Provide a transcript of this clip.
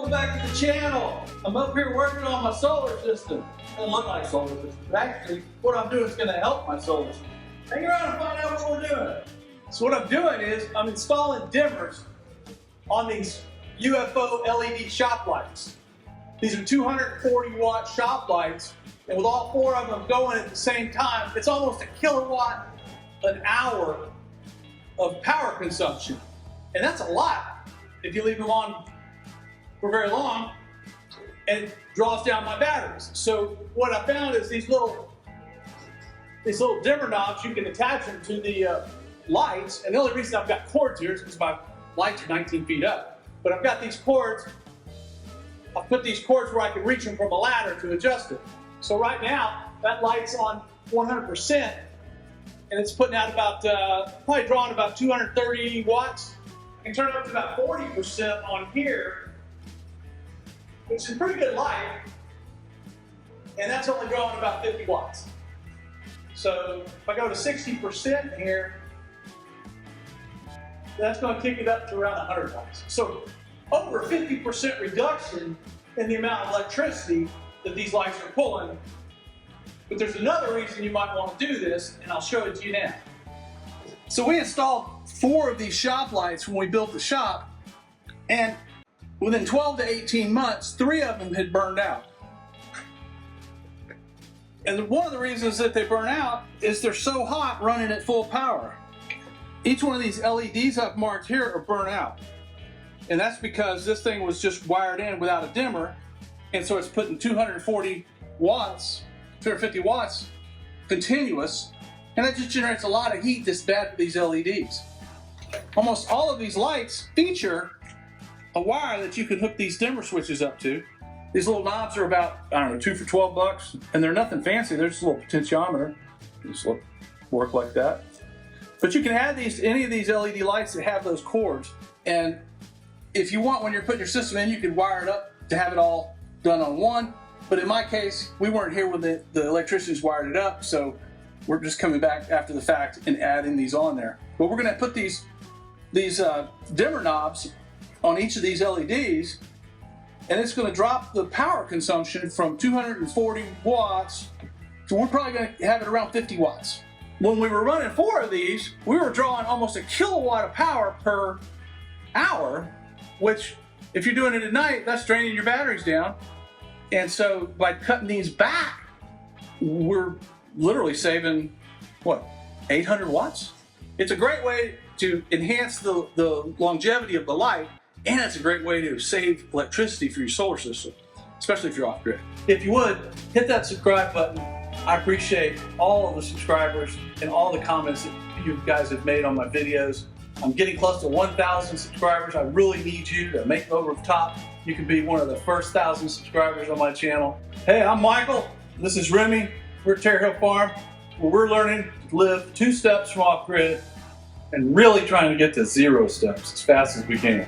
welcome back to the channel. I'm up here working on my solar system. It doesn't look like a solar system, but actually what I'm doing is going to help my solar system. Hang around and find out what we're doing. So what I'm doing is I'm installing dimmers on these UFO LED shop lights. These are 240 watt shop lights, and with all four of them going at the same time, it's almost a kilowatt an hour of power consumption. And that's a lot if you leave them on for very long, and it draws down my batteries. So what I found is these little dimmer knobs, you can attach them to the lights, and the only reason I've got cords here is because my lights are 19 feet up. But I've got these cords, I've put these cords where I can reach them from a ladder to adjust it. So right now, that light's on 100%, and it's putting out about, probably drawing about 230 watts. I can turn it up to about 40% on here, which is a pretty good light, and that's only drawing about 50 watts. So if I go to 60% here, that's going to kick it up to around 100 watts. So over 50% reduction in the amount of electricity that these lights are pulling. But there's another reason you might want to do this, and I'll show it to you now. So we installed 4 of these shop lights when we built the shop, and within 12 to 18 months, 3 of them had burned out. And one of the reasons that they burn out is they're so hot running at full power. Each one of these LEDs I've marked here are burnt out. And that's because this thing was just wired in without a dimmer, and so it's putting 240 watts, 250 watts continuous, and that just generates a lot of heat that's bad for these LEDs. Almost all of these lights feature a wire that you can hook these dimmer switches up to. These little knobs are about, I don't know, 2 for 12 bucks, and they're nothing fancy. They're just a little potentiometer. Just work like that. But you can add these to any of these LED lights that have those cords, and if you want, when you're putting your system in, you can wire it up to have it all done on one. But in my case, we weren't here when the electricians wired it up, so we're just coming back after the fact and adding these on there. But we're going to put these dimmer knobs on each of these LEDs, and it's going to drop the power consumption from 240 watts to, we're probably going to have it around 50 watts. When we were running 4 of these, we were drawing almost a kilowatt of power per hour, which if you're doing it at night, that's draining your batteries down. And so by cutting these back, we're literally saving, what, 800 watts? It's a great way to enhance the longevity of the light, and it's a great way to save electricity for your solar system, especially if you're off grid. If you would, hit that subscribe button. I appreciate all of the subscribers and all the comments that you guys have made on my videos. I'm getting close to 1,000 subscribers. I really need you to make it over the top. You can be one of the first 1,000 subscribers on my channel. Hey, I'm Michael. This is Remy. We're at Terre Hill Farm, where we're learning to live 2 steps from off grid and really trying to get to 0 steps as fast as we can.